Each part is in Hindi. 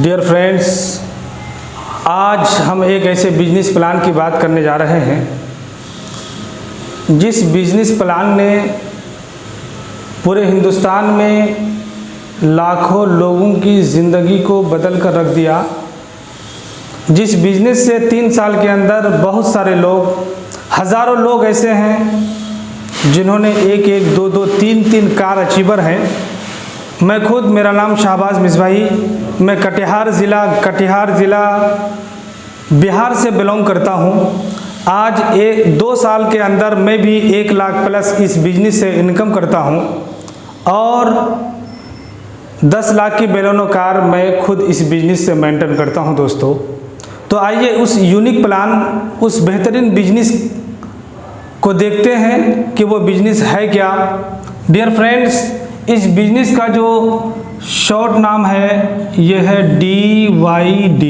डियर फ्रेंड्स, आज हम एक ऐसे बिजनेस प्लान की बात करने जा रहे हैं जिस बिजनेस प्लान ने पूरे हिंदुस्तान में लाखों लोगों की ज़िंदगी को बदल कर रख दिया। जिस बिजनेस से 3 साल के अंदर बहुत सारे लोग, हज़ारों लोग ऐसे हैं जिन्होंने एक एक, दो दो, तीन कार अचीवर हैं। मैं खुद, मेरा नाम शाहबाज मिसबाही, मैं कटिहार ज़िला बिहार से बिलोंग करता हूं। आज 2 साल के अंदर मैं भी 1 लाख प्लस इस बिजनेस से इनकम करता हूं और 10 लाख की बेलोनो कार मैं खुद इस बिजनेस से मेंटेन करता हूं दोस्तों। तो आइए उस यूनिक प्लान, उस बेहतरीन बिजनेस को देखते हैं कि वो बिजनेस है क्या। डियर फ्रेंड्स, इस बिजनेस का जो शॉर्ट नाम है ये है DYD।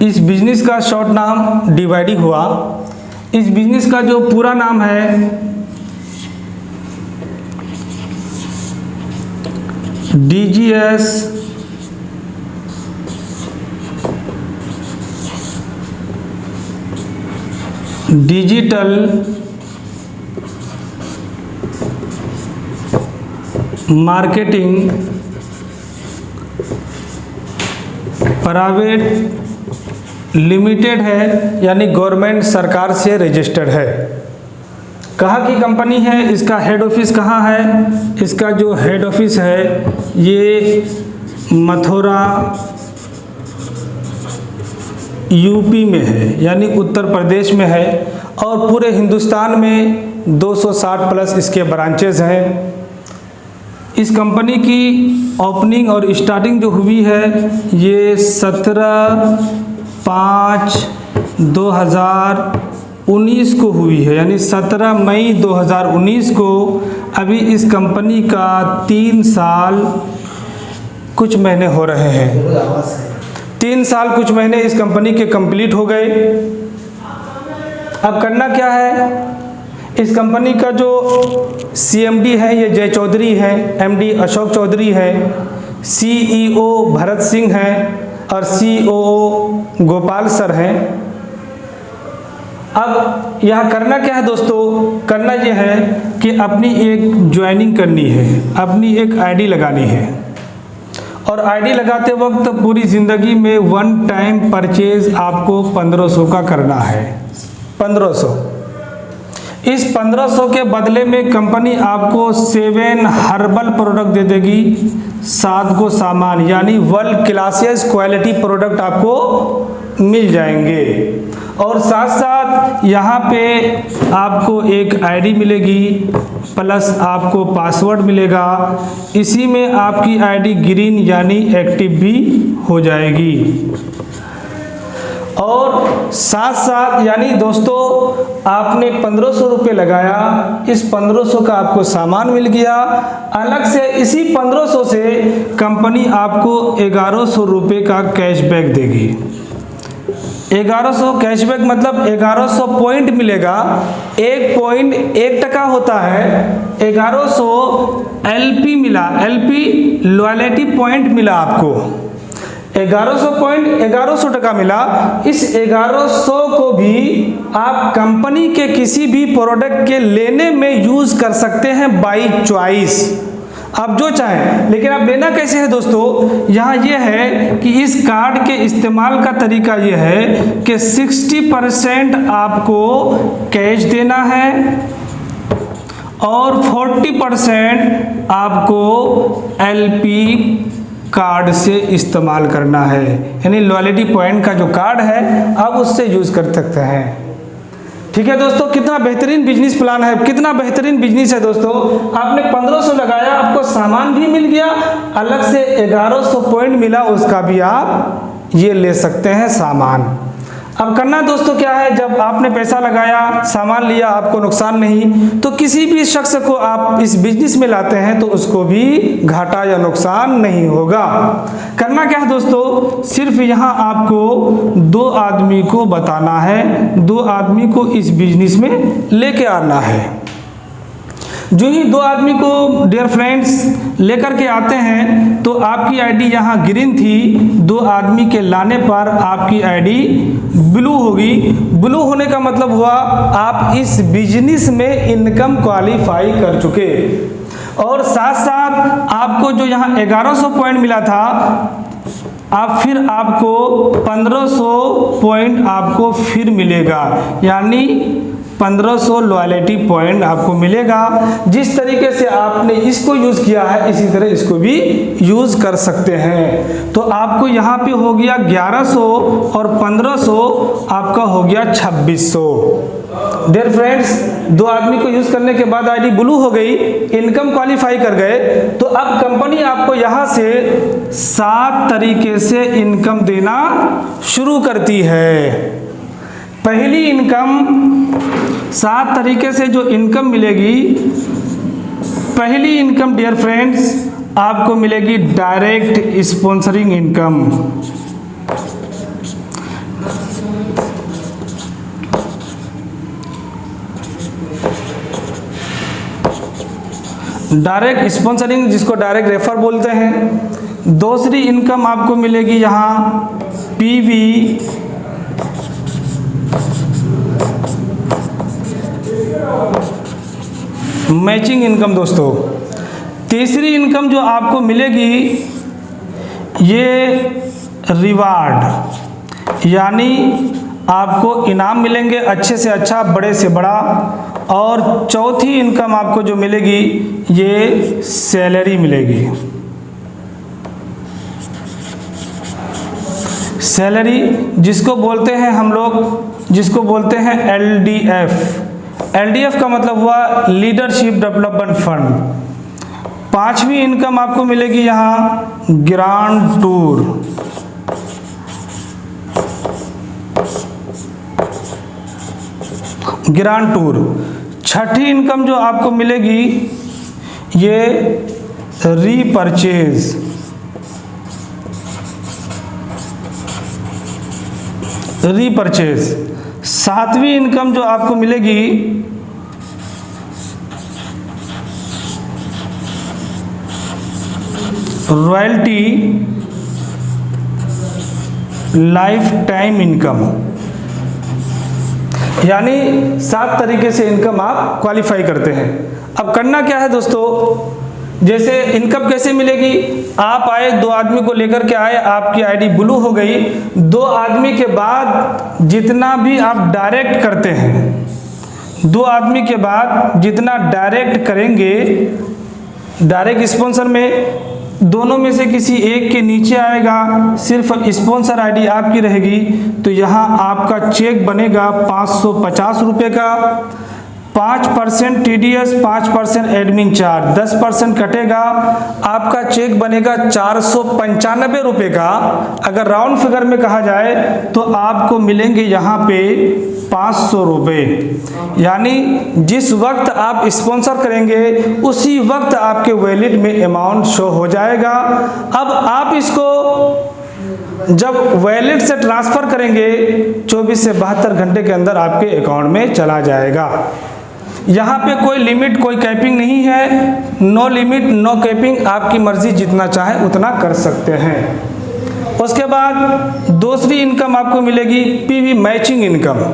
इस बिजनेस का शॉर्ट नाम DYD हुआ। इस बिजनेस का जो पूरा नाम है DGS digital marketing private limited है, यानी गवर्नमेंट सरकार से रजिस्टर्ड है। कहाँ की कंपनी है, इसका हेड ऑफिस कहाँ है? इसका जो हेड ऑफिस है ये मथुरा यूपी में है, यानी उत्तर प्रदेश में है। और पूरे हिंदुस्तान में 260 प्लस इसके ब्रांचेज हैं। इस कंपनी की ओपनिंग और स्टार्टिंग जो हुई है ये 17/5/2019 को हुई है, यानी 17 मई 2019 को। अभी इस कंपनी का 3 साल कुछ महीने हो रहे हैं। 3 साल कुछ महीने इस कंपनी के कंप्लीट हो गए। अब करना क्या है, इस कंपनी का जो CMD है ये जय चौधरी है, MD अशोक चौधरी है, CEO भरत सिंह है और COO गोपाल सर हैं। अब यहाँ करना क्या है दोस्तों, करना ये है कि अपनी एक ज्वाइनिंग करनी है, अपनी एक ID लगानी है। और ID लगाते वक्त पूरी ज़िंदगी में 1 टाइम परचेज आपको 1500 का करना है। 1500। इस 1500 के बदले में कंपनी आपको 7 हर्बल प्रोडक्ट दे देगी, 7 को सामान, यानी वर्ल्ड क्लासेस क्वालिटी प्रोडक्ट आपको मिल जाएंगे। और साथ साथ यहाँ पे आपको एक ID मिलेगी प्लस आपको पासवर्ड मिलेगा। इसी में आपकी ID ग्रीन यानी एक्टिव भी हो जाएगी। और साथ साथ यानी दोस्तों आपने 1500 रुपये लगाया, इस 1500 का आपको सामान मिल गया। अलग से इसी 1500 से कंपनी आपको 1100 रुपये का कैशबैक देगी। 1100 कैशबैक मतलब 1100 पॉइंट मिलेगा। 1 पॉइंट 1 टका होता है। 1100 LP मिला, LP लॉयल्टी पॉइंट मिला आपको। 1100 पॉइंट 1100 टका मिला। इस 1100 को भी आप कंपनी के किसी भी प्रोडक्ट के लेने में यूज़ कर सकते हैं बाई चॉइस, आप जो चाहें। लेकिन आप लेना कैसे है दोस्तों, यहाँ ये है कि इस कार्ड के इस्तेमाल का तरीका ये है कि 60% आपको कैश देना है और 40% आपको LP कार्ड से इस्तेमाल करना है, यानी लॉयल्टी पॉइंट का जो कार्ड है आप उससे यूज़ कर सकते हैं। ठीक है दोस्तों, कितना बेहतरीन बिजनेस प्लान है, कितना बेहतरीन बिजनेस है दोस्तों। आपने 1500 लगाया, आपको सामान भी मिल गया, अलग से 1100 पॉइंट मिला, उसका भी आप ये ले सकते हैं सामान। अब करना दोस्तों क्या है, जब आपने पैसा लगाया, सामान लिया, आपको नुकसान नहीं, तो किसी भी शख्स को आप इस बिजनेस में लाते हैं तो उसको भी घाटा या नुकसान नहीं होगा। करना क्या है दोस्तों, सिर्फ यहाँ आपको 2 आदमी को बताना है, 2 आदमी को इस बिजनेस में लेके आना है। जो ही दो आदमी को डियर फ्रेंड्स लेकर के आते हैं तो आपकी आईडी यहाँ ग्रीन थी, दो आदमी के लाने पर आपकी आईडी ब्लू होगी। ब्लू होने का मतलब हुआ आप इस बिजनेस में इनकम क्वालिफाई कर चुके, और साथ साथ आपको जो यहाँ 1100 पॉइंट मिला था, आप फिर आपको 1500 पॉइंट आपको फिर मिलेगा, यानी 1500 लॉयल्टी पॉइंट आपको मिलेगा। जिस तरीके से आपने इसको यूज़ किया है इसी तरह इसको भी यूज़ कर सकते हैं। तो आपको यहाँ पे हो गया 1100 और 1500 आपका हो गया 2600। डियर फ्रेंड्स, दो आदमी को यूज़ करने के बाद आईडी ब्लू हो गई, इनकम क्वालिफाई कर गए, तो अब कंपनी आपको यहाँ से 7 तरीके से इनकम देना शुरू करती है। पहली इनकम 7 तरीके से जो इनकम मिलेगी, पहली इनकम डियर फ्रेंड्स आपको मिलेगी direct sponsoring income. Direct sponsoring जिसको डायरेक्ट रेफर बोलते हैं। दूसरी इनकम आपको मिलेगी यहाँ पीवी मैचिंग इनकम दोस्तों। तीसरी इनकम जो आपको मिलेगी ये रिवार्ड, यानी आपको इनाम मिलेंगे अच्छे से अच्छा, बड़े से बड़ा। और चौथी इनकम आपको जो मिलेगी ये सैलरी मिलेगी। सैलरी जिसको बोलते हैं हम लोग, जिसको बोलते हैं LDF। LDF का मतलब हुआ लीडरशिप डेवलपमेंट फंड। पांचवी इनकम आपको मिलेगी यहाँ ग्रांड टूर। Grand tour. छठी इनकम जो आपको मिलेगी ये रीपरचेज। रीपरचेज। सातवीं इनकम जो आपको मिलेगी रॉयल्टी लाइफ टाइम इनकम, यानी 7 तरीके से इनकम आप क्वालिफाई करते हैं। अब करना क्या है दोस्तों, जैसे इनकम कैसे मिलेगी, आप आए, दो आदमी को लेकर के आए, आपकी आईडी ब्लू हो गई। दो आदमी के बाद जितना भी आप डायरेक्ट करते हैं, दो आदमी के बाद जितना डायरेक्ट करेंगे, डायरेक्ट स्पॉन्सर में दोनों में से किसी एक के नीचे आएगा, सिर्फ स्पॉन्सर आईडी आपकी रहेगी, तो यहाँ आपका चेक बनेगा 550 रुपये का। 5% TDS, 5% एडमिन चार्ज, 10% कटेगा, आपका चेक बनेगा 495 रुपये का। अगर राउंड फिगर में कहा जाए तो आपको मिलेंगे यहाँ पे 500 रुपये, यानी जिस वक्त आप स्पॉन्सर करेंगे उसी वक्त आपके वॉलेट में अमाउंट शो हो जाएगा। अब आप इसको जब वॉलेट से ट्रांसफ़र करेंगे 24 से 72 घंटे के अंदर आपके अकाउंट में चला जाएगा। यहाँ पे कोई लिमिट, कोई कैपिंग नहीं है, नो लिमिट नो कैपिंग, आपकी मर्जी जितना चाहे उतना कर सकते हैं। उसके बाद दूसरी इनकम आपको मिलेगी PV matching income.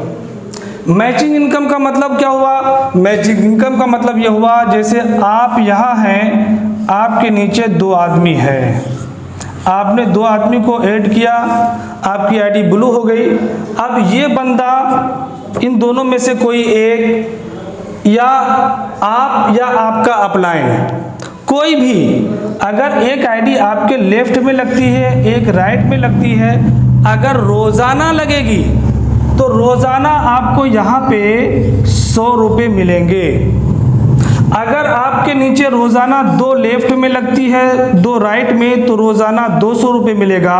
Matching income का मतलब क्या हुआ, मैचिंग इनकम का मतलब यह हुआ जैसे आप यहाँ हैं, आपके नीचे दो आदमी हैं, आपने दो आदमी को ऐड किया, आपकी आईडी ब्लू हो गई। अब ये बंदा, इन दोनों में से कोई एक, या आप या आपका अपलाइन, कोई भी अगर एक आईडी आपके लेफ्ट में लगती है, एक राइट में लगती है, अगर रोज़ाना लगेगी तो रोज़ाना आपको यहाँ पे 100 रुपये मिलेंगे। अगर आपके नीचे रोज़ाना 2 लेफ्ट में लगती है, 2 राइट में, तो रोज़ाना 200 रुपये मिलेगा।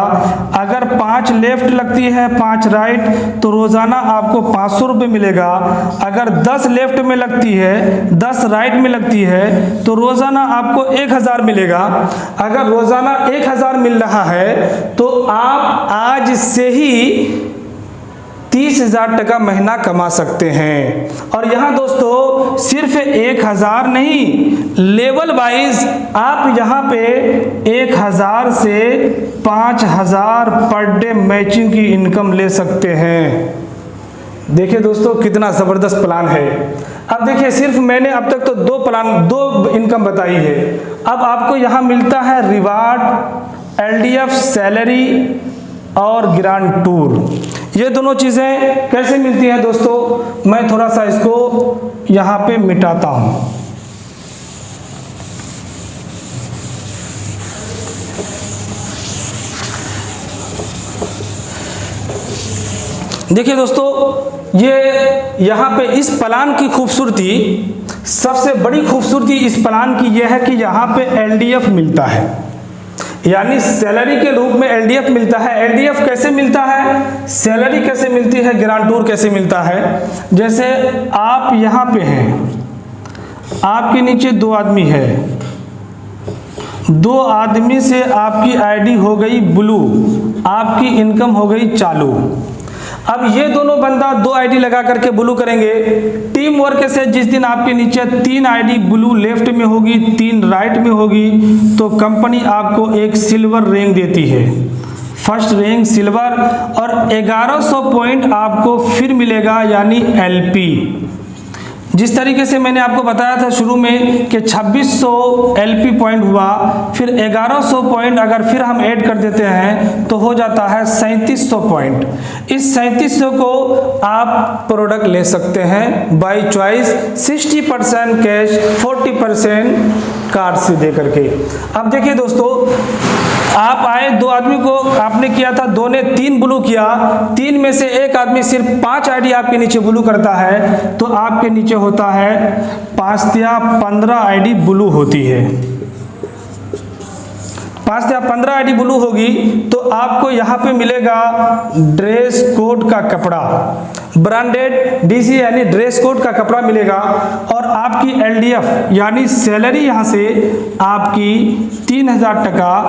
अगर 5 लेफ्ट लगती है, 5 राइट, तो रोज़ाना आपको 500 रुपये मिलेगा। अगर 10 लेफ्ट में लगती है, 10 राइट में लगती है, तो रोज़ाना आपको 1000 मिलेगा। अगर रोज़ाना 1000 मिल रहा है तो आप आज से ही 30,000 टका महीना कमा सकते हैं। और यहाँ दोस्तों सिर्फ 1,000 नहीं, लेवल वाइज आप यहाँ पे 1,000 से 5,000 पर डे मैचिंग की इनकम ले सकते हैं। देखिए दोस्तों कितना ज़बरदस्त प्लान है। अब देखिए सिर्फ मैंने अब तक तो दो इनकम बताई है। अब आपको यहाँ मिलता है रिवार्ड, LDF सैलरी और ग्रांड टूर। ये दोनों चीज़ें कैसे मिलती हैं दोस्तों, मैं थोड़ा सा इसको यहाँ पे मिटाता हूँ। देखिए दोस्तों ये यहाँ पे इस प्लान की खूबसूरती, सबसे बड़ी खूबसूरती इस प्लान की यह है कि यहाँ पे LDF मिलता है, यानी सैलरी के रूप में LDF मिलता है। LDF कैसे मिलता है, सैलरी कैसे मिलती है, ग्रांड टूर कैसे मिलता है। जैसे आप यहाँ पे हैं, आपके नीचे 2 आदमी है, 2 आदमी से आपकी ID हो गई ब्लू, आपकी इनकम हो गई चालू। अब ये दोनों बंदा 2 ID लगा करके ब्लू करेंगे। टीम वर्क से जिस दिन आपके नीचे 3 ID ब्लू लेफ्ट में होगी, 3 राइट में होगी, तो कंपनी आपको एक सिल्वर रैंक देती है, फर्स्ट रैंक सिल्वर, और 1100 पॉइंट आपको फिर मिलेगा, यानी LP। जिस तरीके से मैंने आपको बताया था शुरू में कि 2600 LP पॉइंट हुआ, फिर 1100 पॉइंट अगर फिर हम ऐड कर देते हैं तो हो जाता है 3700 पॉइंट। इस 3700 को आप प्रोडक्ट ले सकते हैं बाय चॉइस, 60% कैश, 40% कार्ड से दे करके। अब देखिए दोस्तों, आप आए, 2 आदमी को आपने किया था, 2 ने 3 ब्लू किया, 3 में से एक आदमी सिर्फ 5 ID आपके नीचे ब्लू करता है, तो आपके नीचे होता है 5 या 15 ID ब्लू होती है। 5 या 15 ID ब्लू होगी तो आपको यहाँ पे मिलेगा ड्रेस कोड का कपड़ा, ब्रांडेड DC यानी ड्रेस कोड का कपड़ा मिलेगा, और आपकी LDF यानी सैलरी यहाँ से आपकी 3,000 टका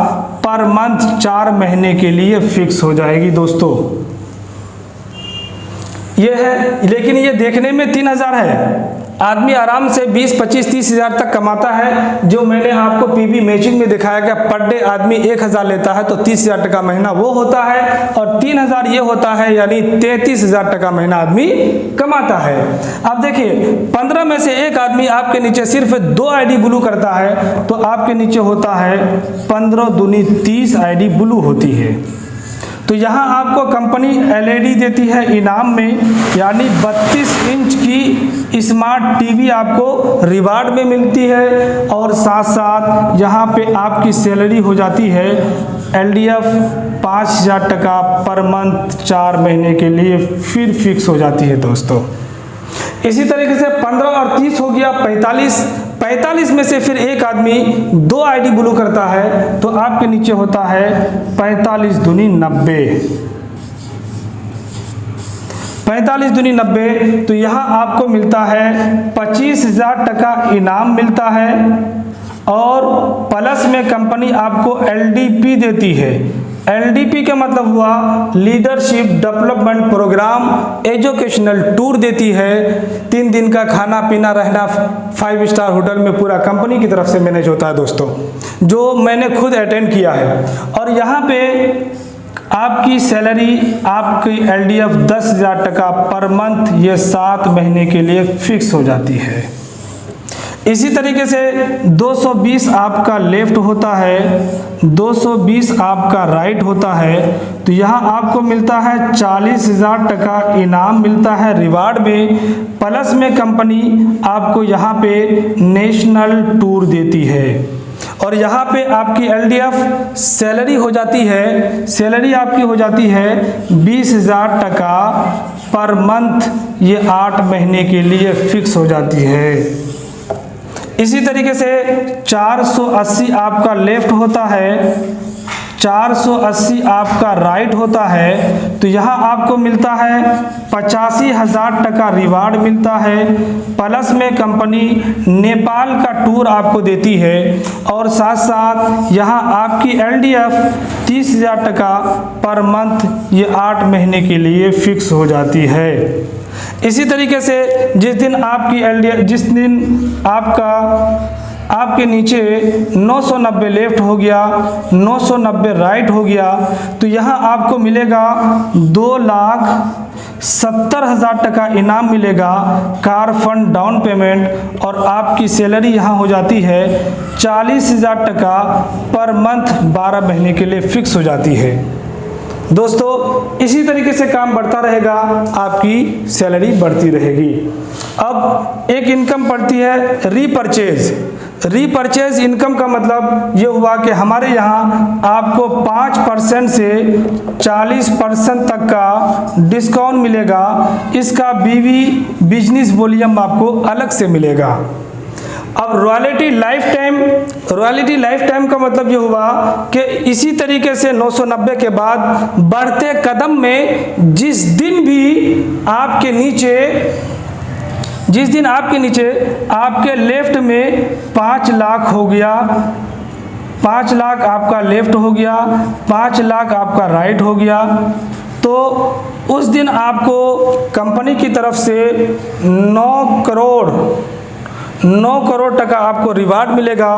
पर मंथ 4 महीने के लिए फिक्स हो जाएगी दोस्तों। ये है, लेकिन ये देखने में 3,000 है, आदमी आराम से 20, 25, 30,000 तक कमाता है। जो मैंने आपको PV मैचिंग में दिखाया कि पर डे आदमी 1,000 लेता है तो 30,000 टका महीना वो होता है, और 3,000 ये होता है, यानी 33,000 टका महीना आदमी कमाता है। अब देखिए 15 में से एक आदमी आपके नीचे सिर्फ 2 ID ब्लू करता है, तो आपके नीचे होता है 15 दूनी 30 ID ब्लू होती है। तो यहाँ आपको कंपनी LED देती है इनाम में, यानी 32 इंच की स्मार्ट TV आपको रिवार्ड में मिलती है, और साथ साथ यहाँ पे आपकी सैलरी हो जाती है LDF 5,000 टका पर मंथ 4 महीने के लिए फिर फिक्स हो जाती है दोस्तों। इसी तरीके से 15 और 30 हो गया 45 में से फिर एक आदमी 2 ID ब्लू करता है, तो आपके नीचे होता है 45 दूनी 90, 45 दूनी 90। तो यहाँ आपको मिलता है 25,000 टका इनाम मिलता है, और प्लस में कंपनी आपको LDP देती है। LDP का मतलब हुआ leadership development program, educational tour देती है, 3 दिन का खाना पीना रहना 5 स्टार होटल में पूरा कंपनी की तरफ से मैनेज होता है दोस्तों, जो मैंने खुद अटेंड किया है। और यहाँ पे आपकी सैलरी, आपकी LDF 10,000 टका पर मंथ, ये 7 महीने के लिए फिक्स हो जाती है। इसी तरीके से 220 आपका लेफ्ट होता है, 220 आपका राइट होता है, तो यहाँ आपको मिलता है 40,000 टका इनाम मिलता है रिवार्ड में, प्लस में कंपनी आपको यहाँ पे नेशनल टूर देती है। और यहाँ पे आपकी LDF सैलरी हो जाती है, सैलरी आपकी हो जाती है 20,000 टका पर मंथ, ये 8 महीने के लिए फिक्स हो जाती है। इसी तरीके से 480 आपका लेफ्ट होता है, 480 आपका राइट होता है तो यहाँ आपको मिलता है 85,000 टका रिवार्ड मिलता है। प्लस में कंपनी नेपाल का टूर आपको देती है और साथ साथ यहाँ आपकी LDF 30,000 टका पर मंथ ये 8 महीने के लिए फिक्स हो जाती है। इसी तरीके से जिस दिन आपके नीचे 990 लेफ्ट हो गया, 990 राइट हो गया तो यहाँ आपको मिलेगा 2,70,000 टका इनाम मिलेगा, कार फंड डाउन पेमेंट, और आपकी सैलरी यहाँ हो जाती है 40,000 टका पर मंथ 12 महीने के लिए फिक्स हो जाती है। दोस्तों इसी तरीके से काम बढ़ता रहेगा, आपकी सैलरी बढ़ती रहेगी। अब एक इनकम पड़ती है रीपरचेज इनकम का मतलब ये हुआ कि हमारे यहाँ आपको 5% से 40% तक का डिस्काउंट मिलेगा। इसका बीवी बिजनेस वॉल्यूम आपको अलग से मिलेगा। अब रॉयल्टी लाइफ टाइम का मतलब ये हुआ कि इसी तरीके से 990 के बाद बढ़ते कदम में जिस दिन आपके नीचे आपके लेफ्ट में 5 लाख हो गया, 5 लाख आपका लेफ्ट हो गया, 5 लाख आपका राइट हो गया, तो उस दिन आपको कंपनी की तरफ से 9 करोड़ टका आपको रिवार्ड मिलेगा।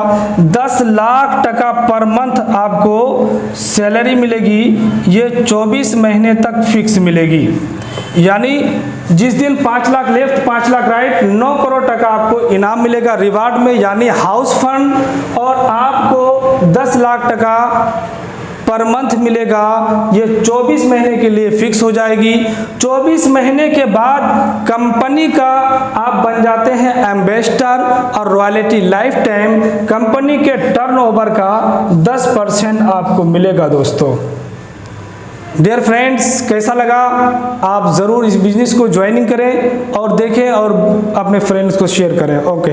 10 लाख टका पर मंथ आपको सैलरी मिलेगी। ये 24 महीने तक फिक्स मिलेगी। यानी जिस दिन 5 लाख लेफ्ट 5 लाख राइट 9 करोड़ टका आपको इनाम मिलेगा रिवार्ड में, यानी हाउस फंड, और आपको 10 लाख टका पर मंथ मिलेगा। ये 24 महीने के लिए फिक्स हो जाएगी। 24 महीने के बाद कंपनी का आप बन जाते हैं एम्बेसडर, और रॉयल्टी लाइफ टाइम कंपनी के टर्नओवर का 10% आपको मिलेगा। दोस्तों डियर फ्रेंड्स, कैसा लगा? आप ज़रूर इस बिजनेस को ज्वाइनिंग करें और देखें और अपने फ्रेंड्स को शेयर करें। ओके।